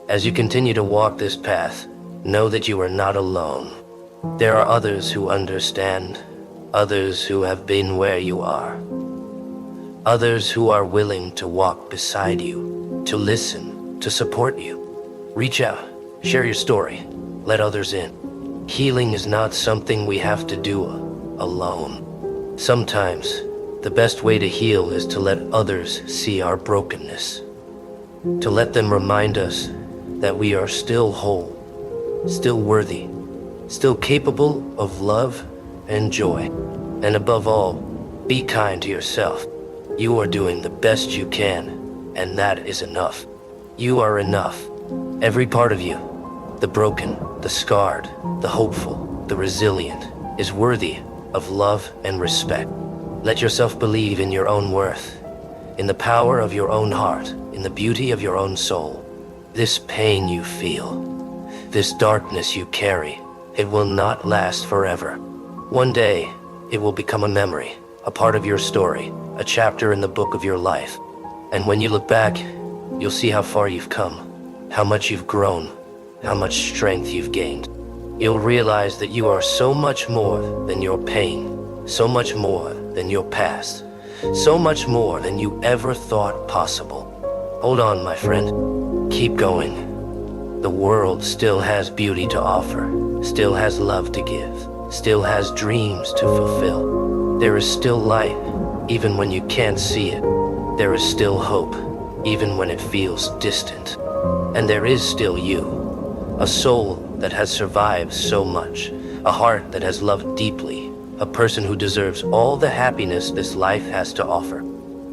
As you continue to walk this path, know that you are not alone. There are others who understand, others who have been where you are, others who are willing to walk beside you, to listen, to support you. Reach out, share your story, let others in. Healing is not something we have to do alone. Sometimes, the best way to heal is to let others see our brokenness, to let them remind us that we are still whole, still worthy, still capable of love and joy. And above all, be kind to yourself. You are doing the best you can, and that is enough. You are enough. Every part of you, the broken, the scarred, the hopeful, the resilient, is worthy of love and respect. Let yourself believe in your own worth, in the power of your own heart, in the beauty of your own soul. This pain you feel, this darkness you carry, it will not last forever. One day, it will become a memory, a part of your story, a chapter in the book of your life. And when you look back, you'll see how far you've come, how much you've grown, how much strength you've gained. You'll realize that you are so much more than your pain, so much more than your past, so much more than you ever thought possible. Hold on, my friend. Keep going. The world still has beauty to offer, still has love to give, still has dreams to fulfill. There is still light, even when you can't see it. There is still hope, even when it feels distant. And there is still you, a soul that has survived so much, a heart that has loved deeply, a person who deserves all the happiness this life has to offer.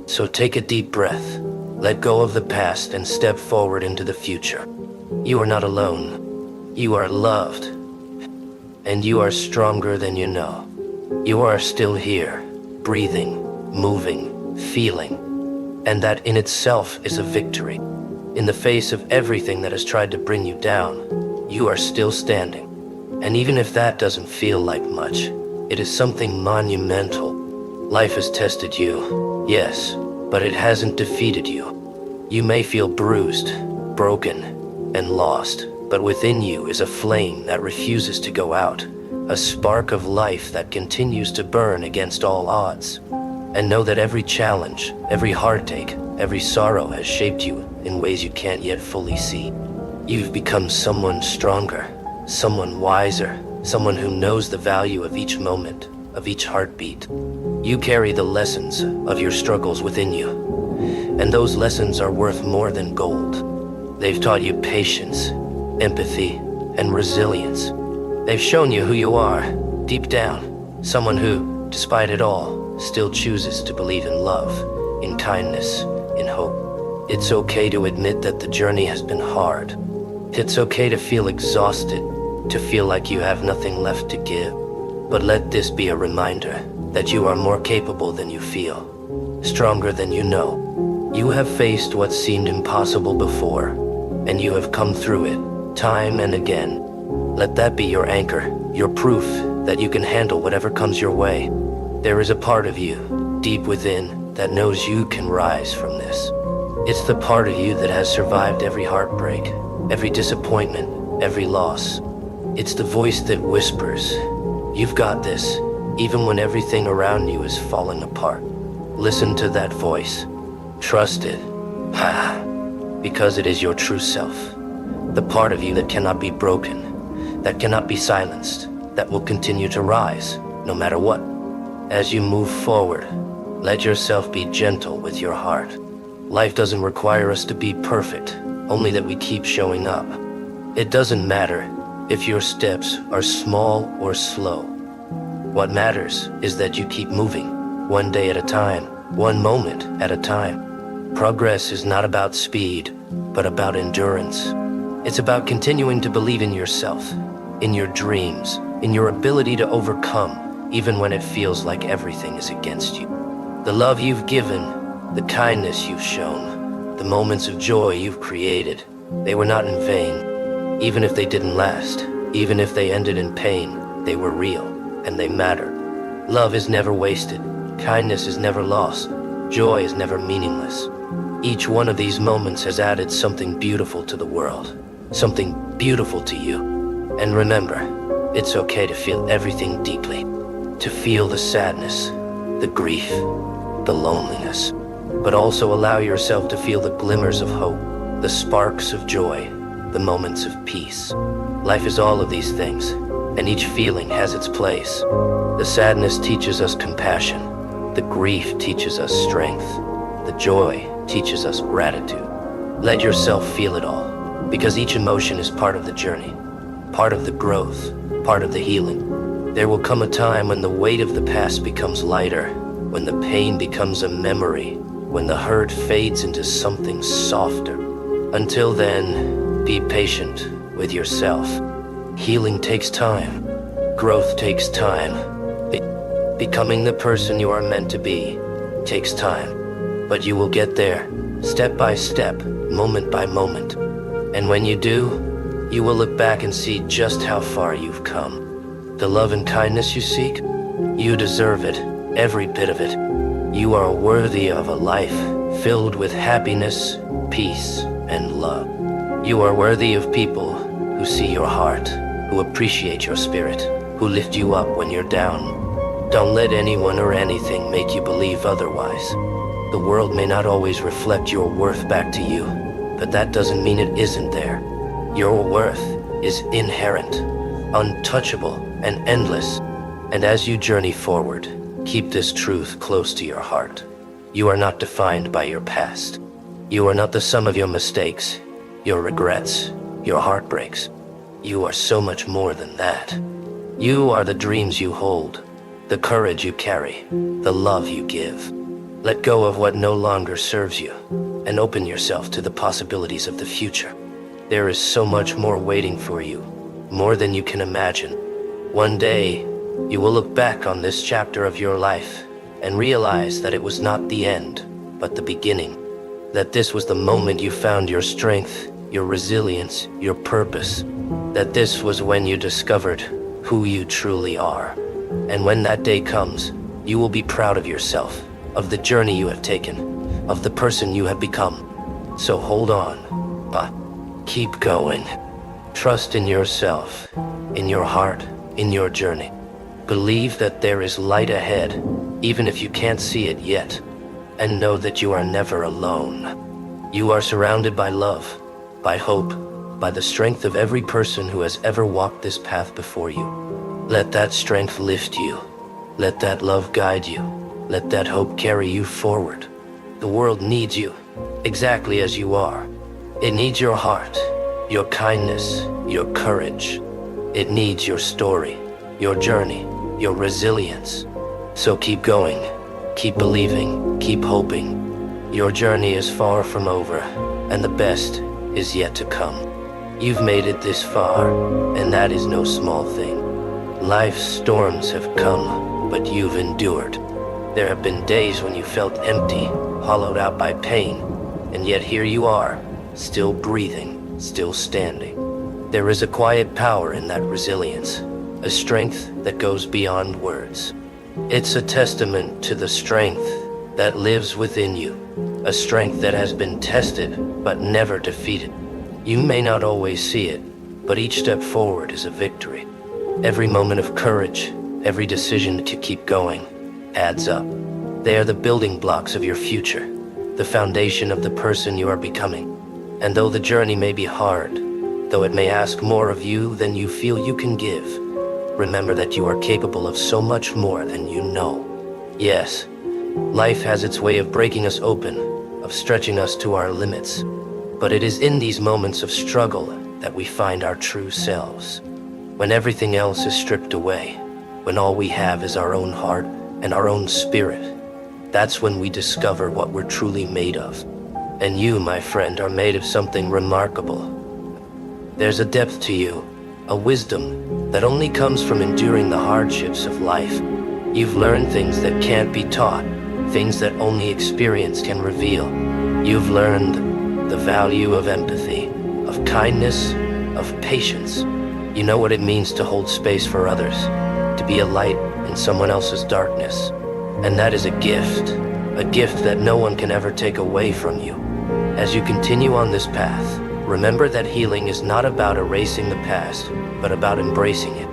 So take a deep breath, let go of the past, and step forward into the future. You are not alone. You are loved. And you are stronger than you know. You are still here, breathing, moving, feeling. And that in itself is a victory. In the face of everything that has tried to bring you down, you are still standing. And even if that doesn't feel like much, it is something monumental. Life has tested you, yes, but it hasn't defeated you. You may feel bruised, broken, and lost, but within you is a flame that refuses to go out, a spark of life that continues to burn against all odds. And know that every challenge, every heartache, every sorrow has shaped you in ways you can't yet fully see. You've become someone stronger, someone wiser, someone who knows the value of each moment, of each heartbeat. You carry the lessons of your struggles within you, and those lessons are worth more than gold. They've taught you patience, empathy, and resilience. They've shown you who you are, deep down, someone who, despite it all, still chooses to believe in love, in kindness, in hope. It's okay to admit that the journey has been hard. It's okay to feel exhausted, to feel like you have nothing left to give. But let this be a reminder that you are more capable than you feel, stronger than you know. You have faced what seemed impossible before, and you have come through it, time and again. Let that be your anchor, your proof that you can handle whatever comes your way. There is a part of you, deep within, that knows you can rise from this. It's the part of you that has survived every heartbreak, every disappointment, every loss. It's the voice that whispers, "You've got this," even when everything around you is falling apart. Listen to that voice. Trust it. Because it is your true self. The part of you that cannot be broken, that cannot be silenced, that will continue to rise, no matter what. As you move forward, let yourself be gentle with your heart. Life doesn't require us to be perfect, only that we keep showing up. It doesn't matter if your steps are small or slow. What matters is that you keep moving, one day at a time, one moment at a time. Progress is not about speed, but about endurance. It's about continuing to believe in yourself, in your dreams, in your ability to overcome, even when it feels like everything is against you. The love you've given, the kindness you've shown, the moments of joy you've created, they were not in vain. Even if they didn't last, even if they ended in pain, they were real, and they matter. Love is never wasted, kindness is never lost, joy is never meaningless. Each one of these moments has added something beautiful to the world. something beautiful to you. And remember, it's okay to feel everything deeply, to feel the sadness, the grief, the loneliness, but also allow yourself to feel the glimmers of hope, the sparks of joy, the moments of peace. Life is all of these things, and each feeling has its place. The sadness teaches us compassion, the grief teaches us strength, the joy teaches us gratitude. Let yourself feel it all, because each emotion is part of the journey, part of the growth, part of the healing. There will come a time when the weight of the past becomes lighter, when the pain becomes a memory, when the hurt fades into something softer. Until then, be patient with yourself. Healing takes time. Growth takes time. Becoming the person you are meant to be takes time. But you will get there, step by step, moment by moment. And when you do, you will look back and see just how far you've come. The love and kindness you seek, you deserve it, every bit of it. You are worthy of a life filled with happiness, peace, and love. You are worthy of people who see your heart, who appreciate your spirit, who lift you up when you're down. Don't let anyone or anything make you believe otherwise. The world may not always reflect your worth back to you, but that doesn't mean it isn't there. Your worth is inherent, untouchable, and endless. And as you journey forward, keep this truth close to your heart. You are not defined by your past. You are not the sum of your mistakes, your regrets, your heartbreaks. You are so much more than that. You are the dreams you hold, the courage you carry, the love you give. Let go of what no longer serves you, and open yourself to the possibilities of the future. There is so much more waiting for you, more than you can imagine. One day, you will look back on this chapter of your life and realize that it was not the end, but the beginning. That this was the moment you found your strength, your resilience, your purpose. That this was when you discovered who you truly are. And when that day comes, you will be proud of yourself, of the journey you have taken, of the person you have become. So hold on, but keep going. Trust in yourself, in your heart, in your journey. Believe that there is light ahead, even if you can't see it yet. And know that you are never alone. You are surrounded by love, by hope, by the strength of every person who has ever walked this path before you. Let that strength lift you. Let that love guide you. Let that hope carry you forward. The world needs you, exactly as you are. It needs your heart, your kindness, your courage. It needs your story, your journey, your resilience. So keep going, keep believing, keep hoping. Your journey is far from over, and the best is yet to come. You've made it this far, and that is no small thing. Life's storms have come, but you've endured. There have been days when you felt empty, hollowed out by pain, and yet here you are, still breathing, still standing. There is a quiet power in that resilience, a strength that goes beyond words. It's a testament to the strength that lives within you, a strength that has been tested but never defeated. You may not always see it, but each step forward is a victory. Every moment of courage, every decision to keep going, adds up. They are the building blocks of your future, the foundation of the person you are becoming. And though the journey may be hard, though it may ask more of you than you feel you can give, remember that you are capable of so much more than you know. Yes, life has its way of breaking us open, of stretching us to our limits. But it is in these moments of struggle that we find our true selves. When everything else is stripped away, when all we have is our own heart and our own spirit, that's when we discover what we're truly made of. And you, my friend, are made of something remarkable. There's a depth to you, a wisdom that only comes from enduring the hardships of life. You've learned things that can't be taught, things that only experience can reveal. You've learned the value of empathy, of kindness, of patience. You know what it means to hold space for others, to be a light in someone else's darkness. And that is a gift that no one can ever take away from you. As you continue on this path, Remember that healing is not about erasing the past, but about embracing it.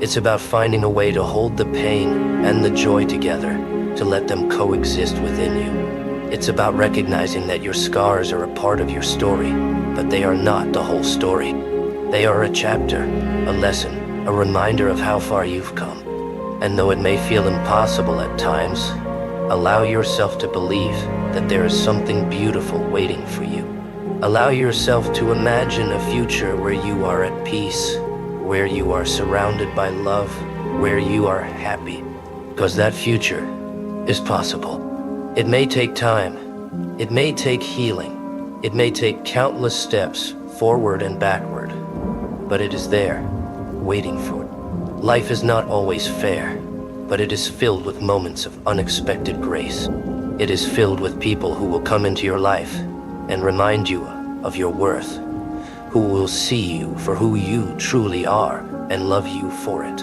It's about finding a way to hold the pain and the joy together, to let them coexist within you. It's about recognizing that your scars are a part of your story, but they are not the whole story. They are a chapter, a lesson, a reminder of how far you've come. And though it may feel impossible at times, allow yourself to believe that there is something beautiful waiting for you. Allow yourself to imagine a future where you are at peace, where you are surrounded by love, where you are happy. Because that future is possible. It may take time. It may take healing. It may take countless steps forward and backward. But it is there, waiting for it. Life is not always fair, but it is filled with moments of unexpected grace. It is filled with people who will come into your life and remind you of your worth, who will see you for who you truly are and love you for it.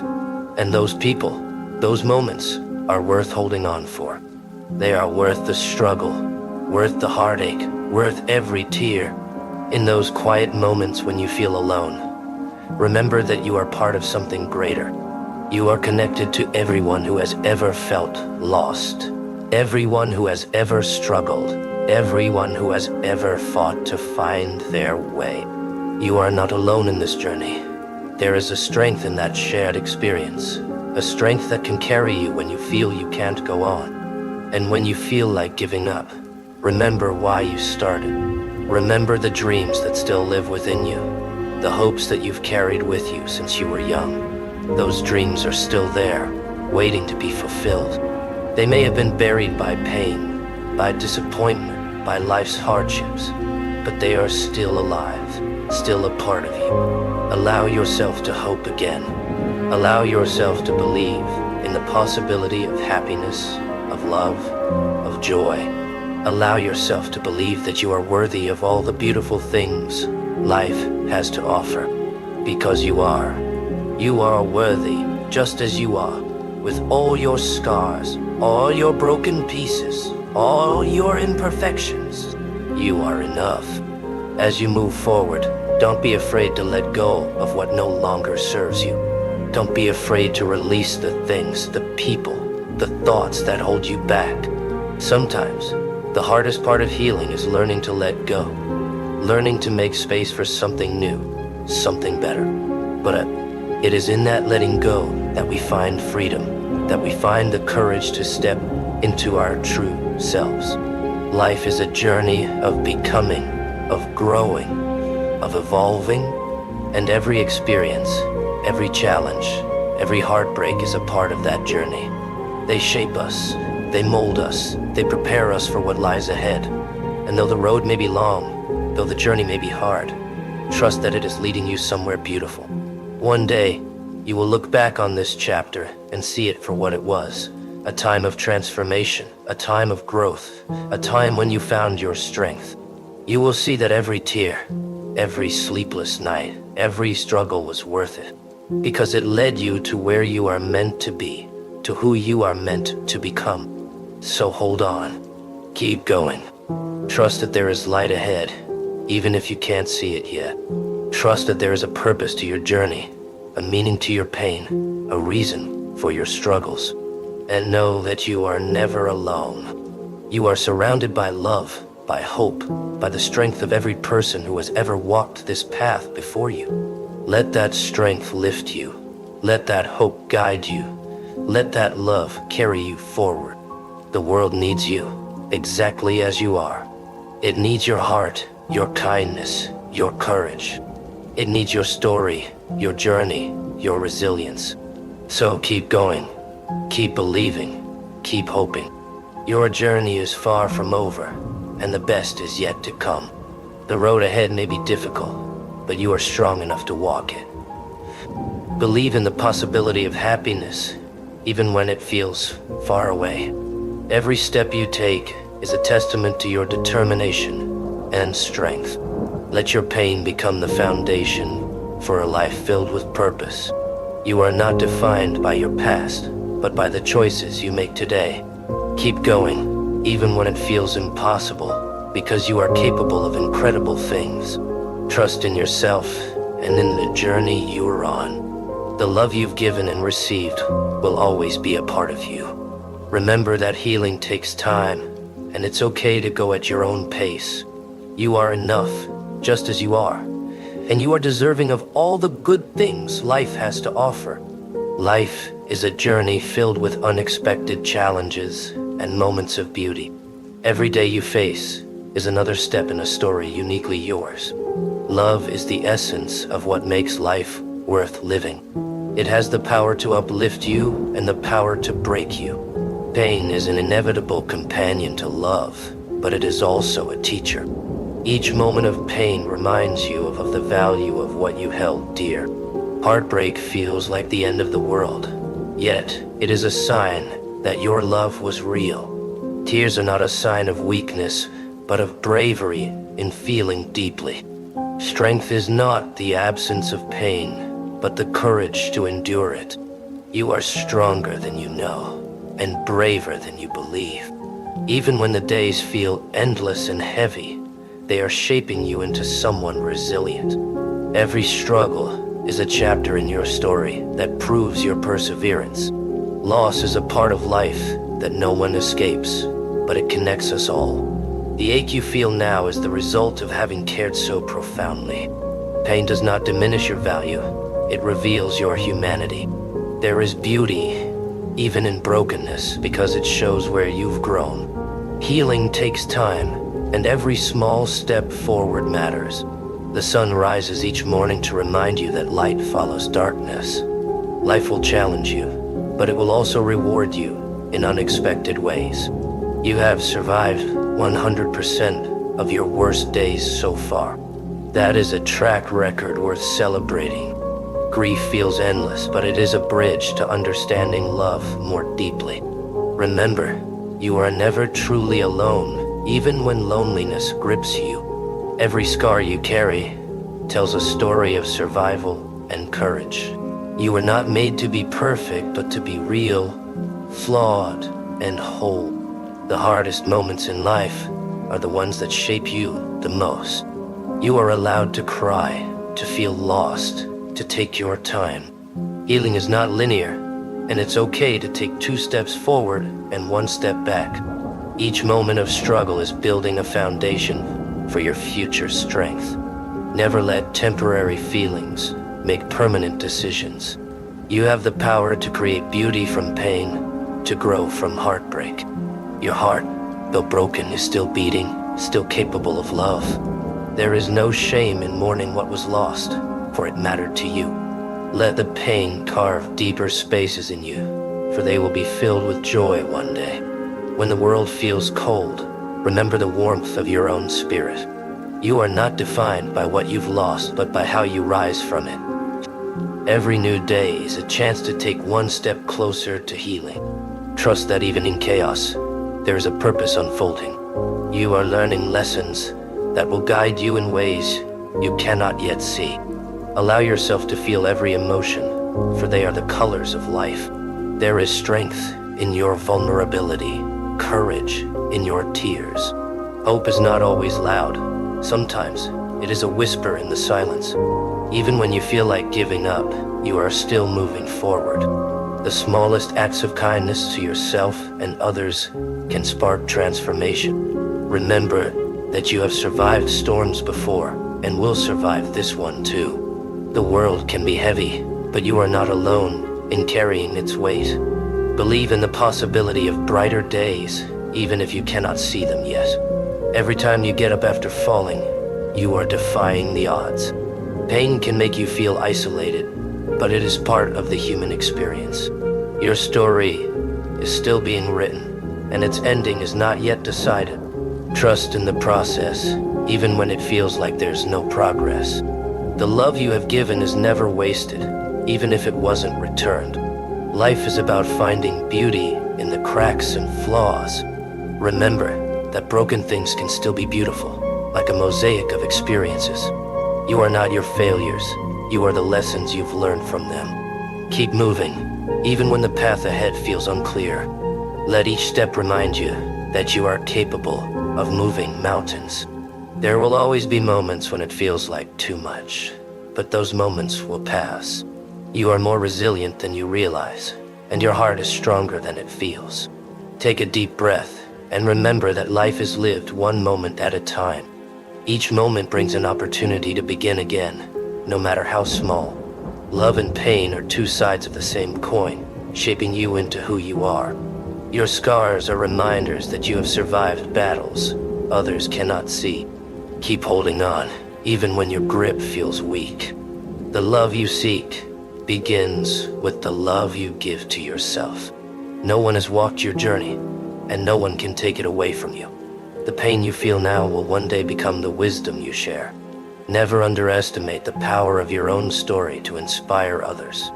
And those people, those moments, are worth holding on for. They are worth the struggle, worth the heartache, worth every tear. In those quiet moments when you feel alone, remember that you are part of something greater. You are connected to everyone who has ever felt lost, everyone who has ever struggled, everyone who has ever fought to find their way. You are not alone in this journey. There is a strength in that shared experience, a strength that can carry you when you feel you can't go on. And when you feel like giving up, remember why you started. Remember the dreams that still live within you, the hopes that you've carried with you since you were young. Those dreams are still there, waiting to be fulfilled. They may have been buried by pain, by disappointment, by life's hardships, but they are still alive, still a part of you. Allow yourself to hope again. Allow yourself to believe in the possibility of happiness, of love, of joy. Allow yourself to believe that you are worthy of all the beautiful things life has to offer, because you are. You are worthy just as you are, with all your scars, all your broken pieces, all your imperfections. You are enough. As you move forward, don't be afraid to let go of what no longer serves you. Don't be afraid to release the things, the people, the thoughts that hold you back. Sometimes, the hardest part of healing is learning to let go, learning to make space for something new, something better. But it is in that letting go that we find freedom, that we find the courage to step into our true selves. Life is a journey of becoming, of growing, of evolving, and every experience, every challenge, every heartbreak is a part of that journey. They shape us, they mold us, they prepare us for what lies ahead. And though the road may be long, though the journey may be hard, trust that it is leading you somewhere beautiful. One day, you will look back on this chapter and see it for what it was, a time of transformation, a time of growth, a time when you found your strength. You will see that every tear, every sleepless night, every struggle was worth it, because it led you to where you are meant to be, to who you are meant to become. So hold on, keep going. Trust that there is light ahead, even if you can't see it yet. Trust that there is a purpose to your journey, a meaning to your pain, a reason for your struggles. And know that you are never alone. You are surrounded by love, by hope, by the strength of every person who has ever walked this path before you. Let that strength lift you. Let that hope guide you. Let that love carry you forward. The world needs you, exactly as you are. It needs your heart, your kindness, your courage. It needs your story, your journey, your resilience. So keep going, keep believing, keep hoping. Your journey is far from over, and the best is yet to come. The road ahead may be difficult, but you are strong enough to walk it. Believe in the possibility of happiness, even when it feels far away. Every step you take is a testament to your determination and strength. Let your pain become the foundation for a life filled with purpose. You are not defined by your past, but by the choices you make today. Keep going, even when it feels impossible, because you are capable of incredible things. Trust in yourself and in the journey you are on. The love you've given and received will always be a part of you. Remember that healing takes time, and it's okay to go at your own pace. You are enough, just as you are, and you are deserving of all the good things life has to offer. Life is a journey filled with unexpected challenges and moments of beauty. Every day you face is another step in a story uniquely yours. Love is the essence of what makes life worth living. It has the power to uplift you and the power to break you. Pain is an inevitable companion to love, but it is also a teacher. Each moment of pain reminds you of the value of what you held dear. Heartbreak feels like the end of the world, yet it is a sign that your love was real. Tears are not a sign of weakness, but of bravery in feeling deeply. Strength is not the absence of pain, but the courage to endure it. You are stronger than you know, and braver than you believe. Even when the days feel endless and heavy, they are shaping you into someone resilient. Every struggle is a chapter in your story that proves your perseverance. Loss is a part of life that no one escapes, but it connects us all. The ache you feel now is the result of having cared so profoundly. Pain does not diminish your value, it reveals your humanity. There is beauty even in brokenness, because it shows where you've grown. Healing takes time, and every small step forward matters. The sun rises each morning to remind you that light follows darkness. Life will challenge you, but it will also reward you in unexpected ways. You have survived 100% of your worst days so far. That is a track record worth celebrating. Grief feels endless, but it is a bridge to understanding love more deeply. Remember, you are never truly alone, even when loneliness grips you. Every scar you carry tells a story of survival and courage. You were not made to be perfect, but to be real, flawed, and whole. The hardest moments in life are the ones that shape you the most. You are allowed to cry, to feel lost, to take your time. Healing is not linear, and it's okay to take 2 steps forward and 1 step back. Each moment of struggle is building a foundation for your future strength. Never let temporary feelings make permanent decisions. You have the power to create beauty from pain, to grow from heartbreak. Your heart, though broken, is still beating, still capable of love. There is no shame in mourning what was lost, for it mattered to you. Let the pain carve deeper spaces in you, for they will be filled with joy one day. When the world feels cold, remember the warmth of your own spirit. You are not defined by what you've lost, but by how you rise from it. Every new day is a chance to take 1 step closer to healing. Trust that even in chaos, there is a purpose unfolding. You are learning lessons that will guide you in ways you cannot yet see. Allow yourself to feel every emotion, for they are the colors of life. There is strength in your vulnerability, courage in your tears. Hope is not always loud. Sometimes it is a whisper in the silence. Even when you feel like giving up, you are still moving forward. The smallest acts of kindness to yourself and others can spark transformation. Remember that you have survived storms before and will survive this one too. The world can be heavy, but you are not alone in carrying its weight. Believe in the possibility of brighter days, even if you cannot see them yet. Every time you get up after falling, you are defying the odds. Pain can make you feel isolated, but it is part of the human experience. Your story is still being written, and its ending is not yet decided. Trust in the process, even when it feels like there's no progress. The love you have given is never wasted, even if it wasn't returned. Life is about finding beauty in the cracks and flaws. Remember that broken things can still be beautiful, like a mosaic of experiences. You are not your failures, you are the lessons you've learned from them. Keep moving, even when the path ahead feels unclear. Let each step remind you that you are capable of moving mountains. There will always be moments when it feels like too much, but those moments will pass. You are more resilient than you realize, and your heart is stronger than it feels. Take a deep breath, and remember that life is lived one moment at a time. Each moment brings an opportunity to begin again, no matter how small. Love and pain are two sides of the same coin, shaping you into who you are. Your scars are reminders that you have survived battles others cannot see. Keep holding on, even when your grip feels weak. The love you seek begins with the love you give to yourself. No one has walked your journey, and no one can take it away from you. The pain you feel now will one day become the wisdom you share. Never underestimate the power of your own story to inspire others.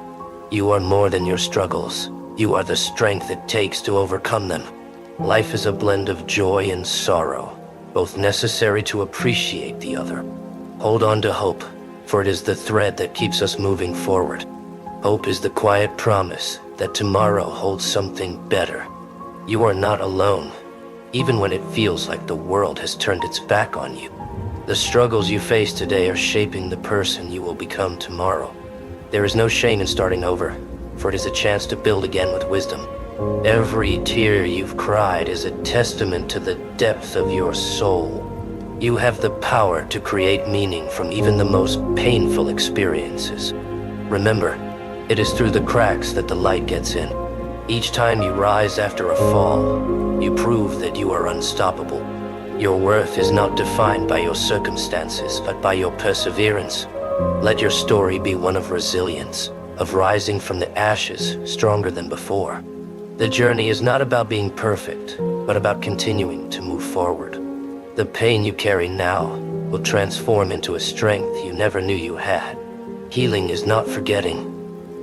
You are more than your struggles. You are the strength it takes to overcome them. Life is a blend of joy and sorrow, both necessary to appreciate the other. Hold on to hope, for it is the thread that keeps us moving forward. Hope is the quiet promise that tomorrow holds something better. You are not alone, even when it feels like the world has turned its back on you. The struggles you face today are shaping the person you will become tomorrow. There is no shame in starting over, for it is a chance to build again with wisdom. Every tear you've cried is a testament to the depth of your soul. You have the power to create meaning from even the most painful experiences. Remember, it is through the cracks that the light gets in. Each time you rise after a fall, you prove that you are unstoppable. Your worth is not defined by your circumstances, but by your perseverance. Let your story be one of resilience, of rising from the ashes stronger than before. The journey is not about being perfect, but about continuing to move forward. The pain you carry now will transform into a strength you never knew you had. Healing is not forgetting.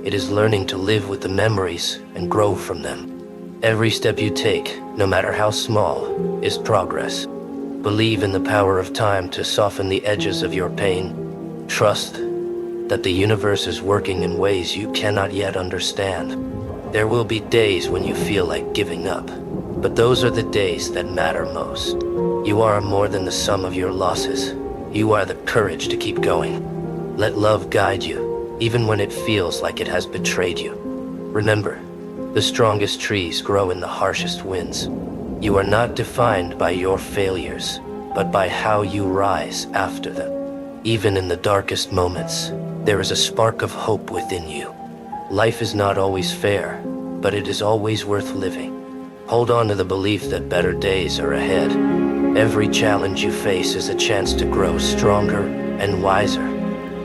It is learning to live with the memories and grow from them. Every step you take, no matter how small, is progress. Believe in the power of time to soften the edges of your pain. Trust that the universe is working in ways you cannot yet understand. There will be days when you feel like giving up, but those are the days that matter most. You are more than the sum of your losses. You are the courage to keep going. Let love guide you, even when it feels like it has betrayed you. Remember, the strongest trees grow in the harshest winds. You are not defined by your failures, but by how you rise after them. Even in the darkest moments, there is a spark of hope within you. Life is not always fair, but it is always worth living. Hold on to the belief that better days are ahead. Every challenge you face is a chance to grow stronger and wiser.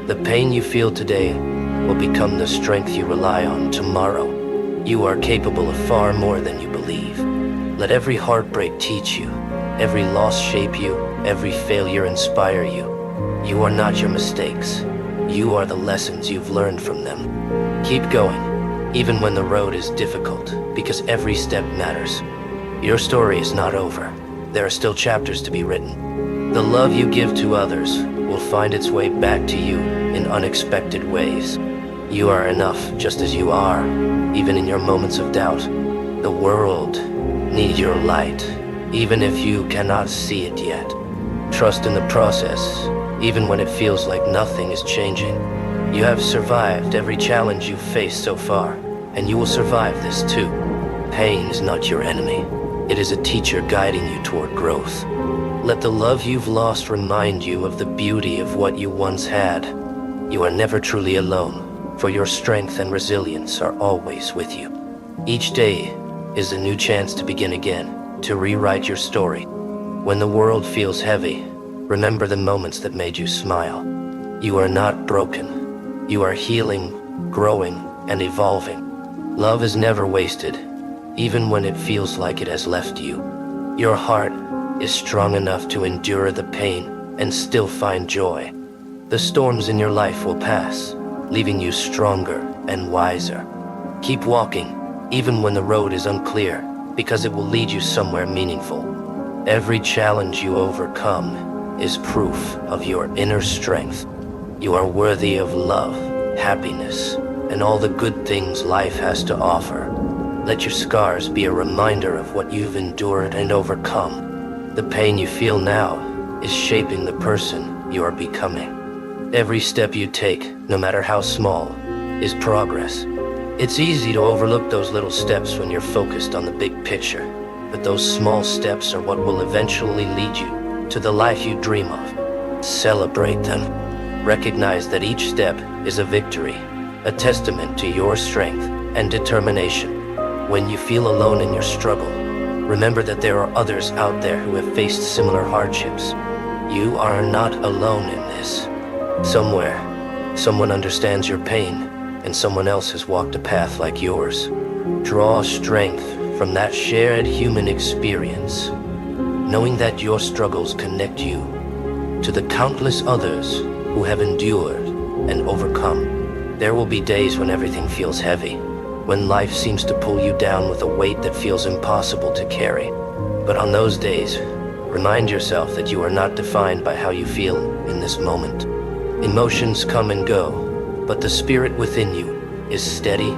The pain you feel today will become the strength you rely on tomorrow. You are capable of far more than you believe. Let every heartbreak teach you, every loss shape you, every failure inspire you. You are not your mistakes. You are the lessons you've learned from them. Keep going, even when the road is difficult, because every step matters. Your story is not over. There are still chapters to be written. The love you give to others will find its way back to you in unexpected ways. You are enough just as you are, even in your moments of doubt. The world needs your light, even if you cannot see it yet. Trust in the process, even when it feels like nothing is changing. You have survived every challenge you've faced so far, and you will survive this too. Pain is not your enemy. It is a teacher guiding you toward growth. Let the love you've lost remind you of the beauty of what you once had. You are never truly alone, for your strength and resilience are always with you. Each day is a new chance to begin again, to rewrite your story. When the world feels heavy, remember the moments that made you smile. You are not broken. You are healing, growing, and evolving. Love is never wasted, even when it feels like it has left you. Your heart is strong enough to endure the pain and still find joy. The storms in your life will pass, leaving you stronger and wiser. Keep walking, even when the road is unclear, because it will lead you somewhere meaningful. Every challenge you overcome is proof of your inner strength. You are worthy of love, happiness, and all the good things life has to offer. Let your scars be a reminder of what you've endured and overcome. The pain you feel now is shaping the person you are becoming. Every step you take, no matter how small, is progress. It's easy to overlook those little steps when you're focused on the big picture, but those small steps are what will eventually lead you to the life you dream of. Celebrate them. Recognize that each step is a victory, a testament to your strength and determination. When you feel alone in your struggle, remember that there are others out there who have faced similar hardships. You are not alone in this. Somewhere, someone understands your pain, and someone else has walked a path like yours. Draw strength from that shared human experience, knowing that your struggles connect you to the countless others who have endured and overcome. There will be days when everything feels heavy, when life seems to pull you down with a weight that feels impossible to carry. But on those days, remind yourself that you are not defined by how you feel in this moment. Emotions come and go, but the spirit within you is steady,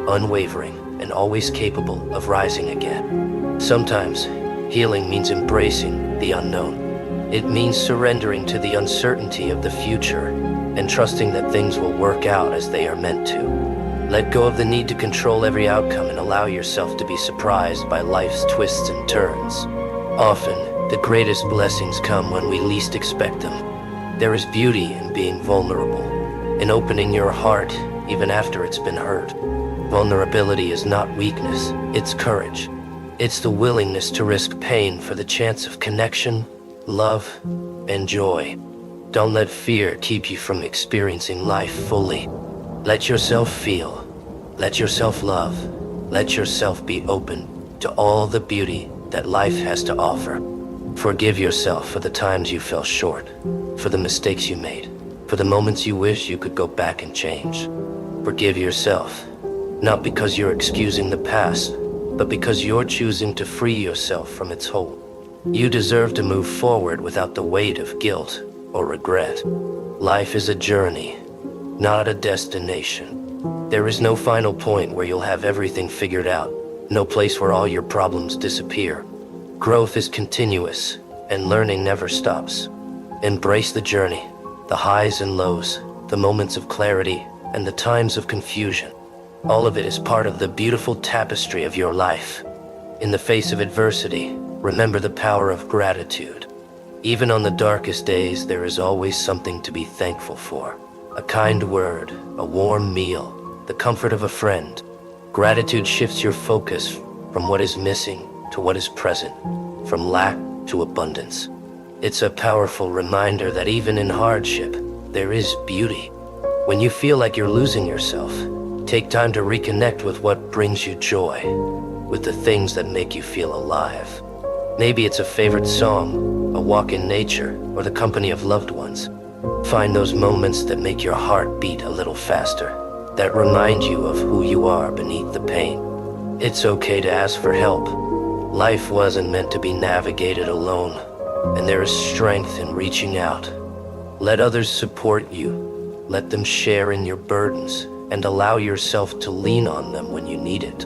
unwavering, and always capable of rising again. Sometimes, healing means embracing the unknown. It means surrendering to the uncertainty of the future and trusting that things will work out as they are meant to. Let go of the need to control every outcome and allow yourself to be surprised by life's twists and turns. Often, the greatest blessings come when we least expect them. There is beauty in being vulnerable, in opening your heart even after it's been hurt. Vulnerability is not weakness, it's courage. It's the willingness to risk pain for the chance of connection, love, and joy. Don't let fear keep you from experiencing life fully. Let yourself feel, let yourself love, let yourself be open to all the beauty that life has to offer. Forgive yourself for the times you fell short, for the mistakes you made, for the moments you wish you could go back and change. Forgive yourself, not because you're excusing the past, but because you're choosing to free yourself from its hold. You deserve to move forward without the weight of guilt or regret. Life is a journey, not a destination. There is no final point where you'll have everything figured out, no place where all your problems disappear. Growth is continuous, and learning never stops. Embrace the journey, the highs and lows, the moments of clarity, and the times of confusion. All of it is part of the beautiful tapestry of your life. In the face of adversity, remember the power of gratitude. Even on the darkest days, there is always something to be thankful for. A kind word, a warm meal, the comfort of a friend. Gratitude shifts your focus from what is missing to what is present, from lack to abundance. It's a powerful reminder that even in hardship, there is beauty. When you feel like you're losing yourself, take time to reconnect with what brings you joy, with the things that make you feel alive. Maybe it's a favorite song, a walk in nature, or the company of loved ones. Find those moments that make your heart beat a little faster, that remind you of who you are beneath the pain. It's okay to ask for help. Life wasn't meant to be navigated alone, and there is strength in reaching out. Let others support you. Let them share in your burdens, and allow yourself to lean on them when you need it.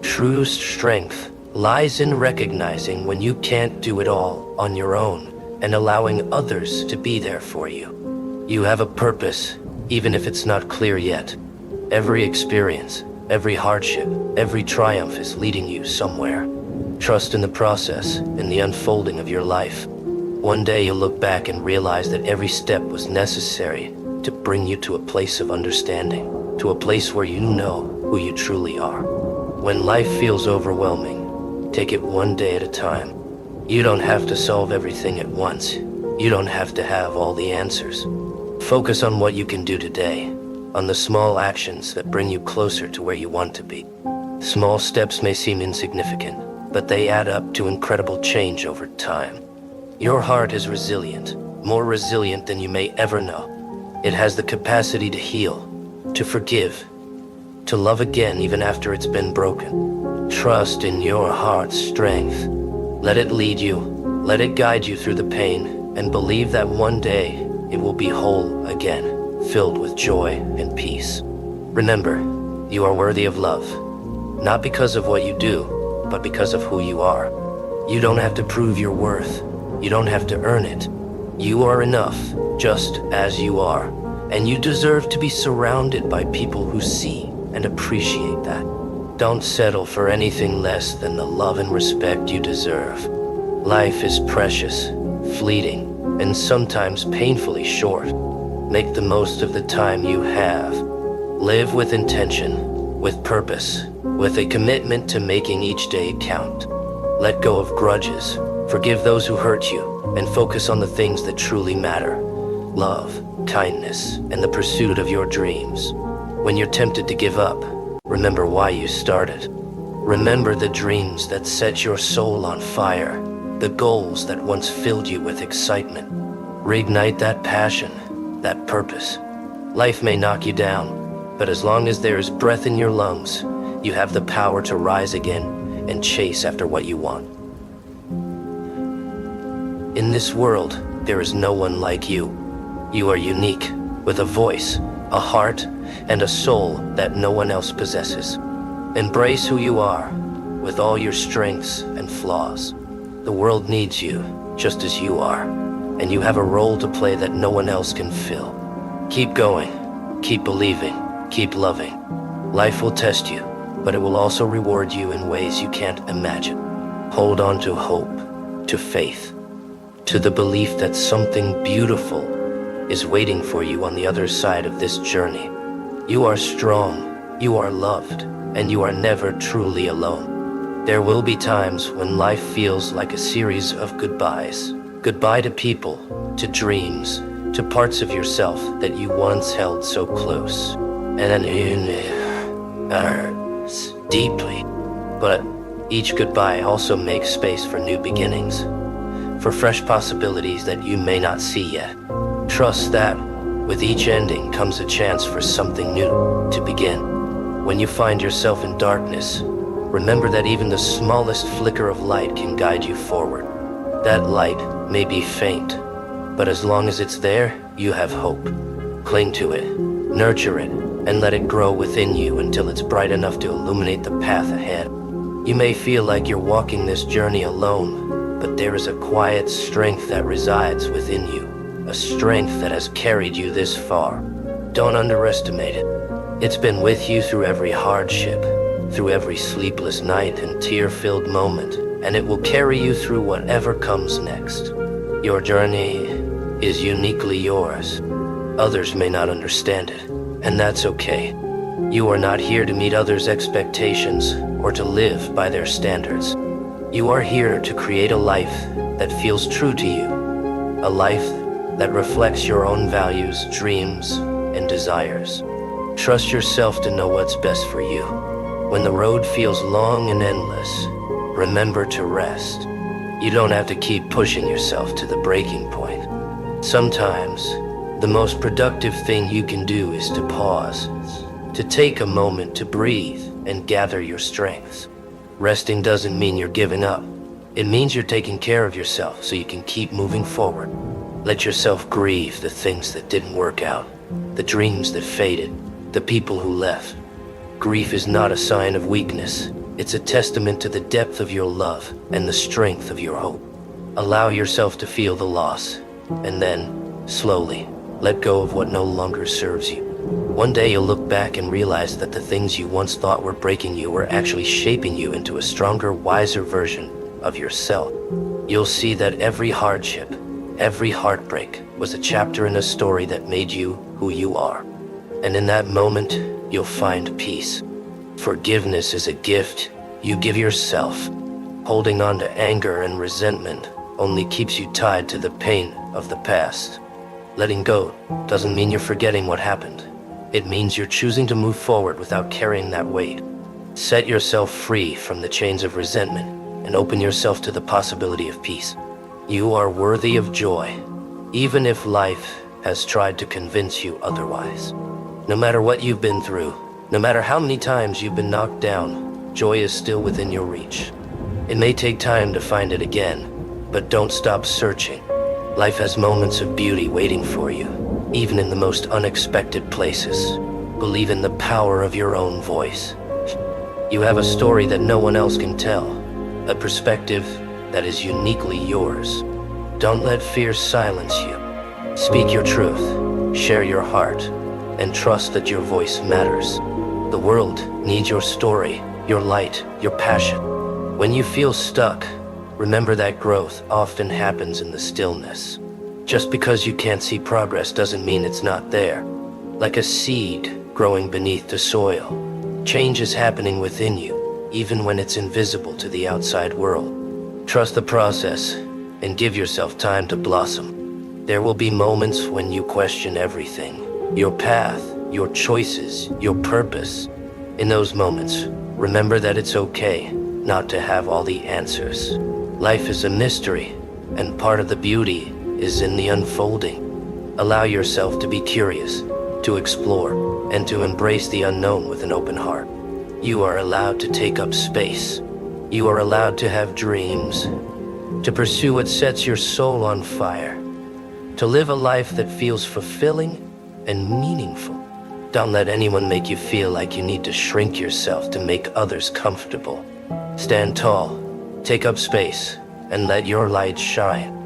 True strength lies in recognizing when you can't do it all on your own and allowing others to be there for you. You have a purpose, even if it's not clear yet. Every experience, every hardship, every triumph is leading you somewhere. Trust in the process, in the unfolding of your life. One day you'll look back and realize that every step was necessary to bring you to a place of understanding, to a place where you know who you truly are. When life feels overwhelming, take it one day at a time. You don't have to solve everything at once. You don't have to have all the answers. Focus on what you can do today, on the small actions that bring you closer to where you want to be. Small steps may seem insignificant, but they add up to incredible change over time. Your heart is resilient, more resilient than you may ever know. It has the capacity to heal, to forgive, to love again even after it's been broken. Trust in your heart's strength. Let it lead you, let it guide you through the pain, and believe that one day it will be whole again, filled with joy and peace. Remember, you are worthy of love, not because of what you do, but because of who you are. You don't have to prove your worth. You don't have to earn it. You are enough, just as you are, and you deserve to be surrounded by people who see and appreciate that. Don't settle for anything less than the love and respect you deserve. Life is precious, fleeting, and sometimes painfully short. Make the most of the time you have. Live with intention, with purpose, with a commitment to making each day count. Let go of grudges, forgive those who hurt you, and focus on the things that truly matter. Love, kindness, and the pursuit of your dreams. When you're tempted to give up, remember why you started. Remember the dreams that set your soul on fire, the goals that once filled you with excitement. Reignite that passion, that purpose. Life may knock you down, but as long as there is breath in your lungs, you have the power to rise again and chase after what you want. In this world, there is no one like you. You are unique, with a voice, a heart, and a soul that no one else possesses. Embrace who you are, with all your strengths and flaws. The world needs you, just as you are, and you have a role to play that no one else can fill. Keep going, keep believing, keep loving. Life will test you, but it will also reward you in ways you can't imagine. Hold on to hope, to faith, to the belief that something beautiful is waiting for you on the other side of this journey. You are strong, you are loved, and you are never truly alone. There will be times when life feels like a series of goodbyes. Goodbye to people, to dreams, to parts of yourself that you once held so close. And it hurts deeply. But each goodbye also makes space for new beginnings, for fresh possibilities that you may not see yet. Trust that with each ending comes a chance for something new to begin. When you find yourself in darkness, remember that even the smallest flicker of light can guide you forward. That light may be faint, but as long as it's there, you have hope. Cling to it, nurture it, and let it grow within you until it's bright enough to illuminate the path ahead. You may feel like you're walking this journey alone, but there is a quiet strength that resides within you. A strength that has carried you this far. Don't underestimate it. It's been with you through every hardship, through every sleepless night and tear-filled moment, and it will carry you through whatever comes next. Your journey is uniquely yours. Others may not understand it, and that's okay. You are not here to meet others' expectations or to live by their standards. You are here to create a life that feels true to you, a life that reflects your own values, dreams, and desires. Trust yourself to know what's best for you. When the road feels long and endless, remember to rest. You don't have to keep pushing yourself to the breaking point. Sometimes, the most productive thing you can do is to pause, to take a moment to breathe and gather your strengths. Resting doesn't mean you're giving up. It means you're taking care of yourself so you can keep moving forward. Let yourself grieve the things that didn't work out, the dreams that faded, the people who left. Grief is not a sign of weakness. It's a testament to the depth of your love and the strength of your hope. Allow yourself to feel the loss, and then, slowly, let go of what no longer serves you. One day you'll look back and realize that the things you once thought were breaking you were actually shaping you into a stronger, wiser version of yourself. You'll see that every hardship, every heartbreak was a chapter in a story that made you who you are. And in that moment, you'll find peace. Forgiveness is a gift you give yourself. Holding on to anger and resentment only keeps you tied to the pain of the past. Letting go doesn't mean you're forgetting what happened. It means you're choosing to move forward without carrying that weight. Set yourself free from the chains of resentment and open yourself to the possibility of peace. You are worthy of joy, even if life has tried to convince you otherwise. No matter what you've been through, no matter how many times you've been knocked down, joy is still within your reach. It may take time to find it again, but don't stop searching. Life has moments of beauty waiting for you, even in the most unexpected places. Believe in the power of your own voice. You have a story that no one else can tell, a perspective that is uniquely yours. Don't let fear silence you. Speak your truth, share your heart, and trust that your voice matters. The world needs your story, your light, your passion. When you feel stuck, remember that growth often happens in the stillness. Just because you can't see progress doesn't mean it's not there. Like a seed growing beneath the soil, change is happening within you, even when it's invisible to the outside world. Trust the process and give yourself time to blossom. There will be moments when you question everything, your path, your choices, your purpose. In those moments, remember that it's okay not to have all the answers. Life is a mystery, and part of the beauty is in the unfolding. Allow yourself to be curious, to explore, and to embrace the unknown with an open heart. You are allowed to take up space. You are allowed to have dreams, to pursue what sets your soul on fire, to live a life that feels fulfilling and meaningful. Don't let anyone make you feel like you need to shrink yourself to make others comfortable. Stand tall, take up space, and let your light shine.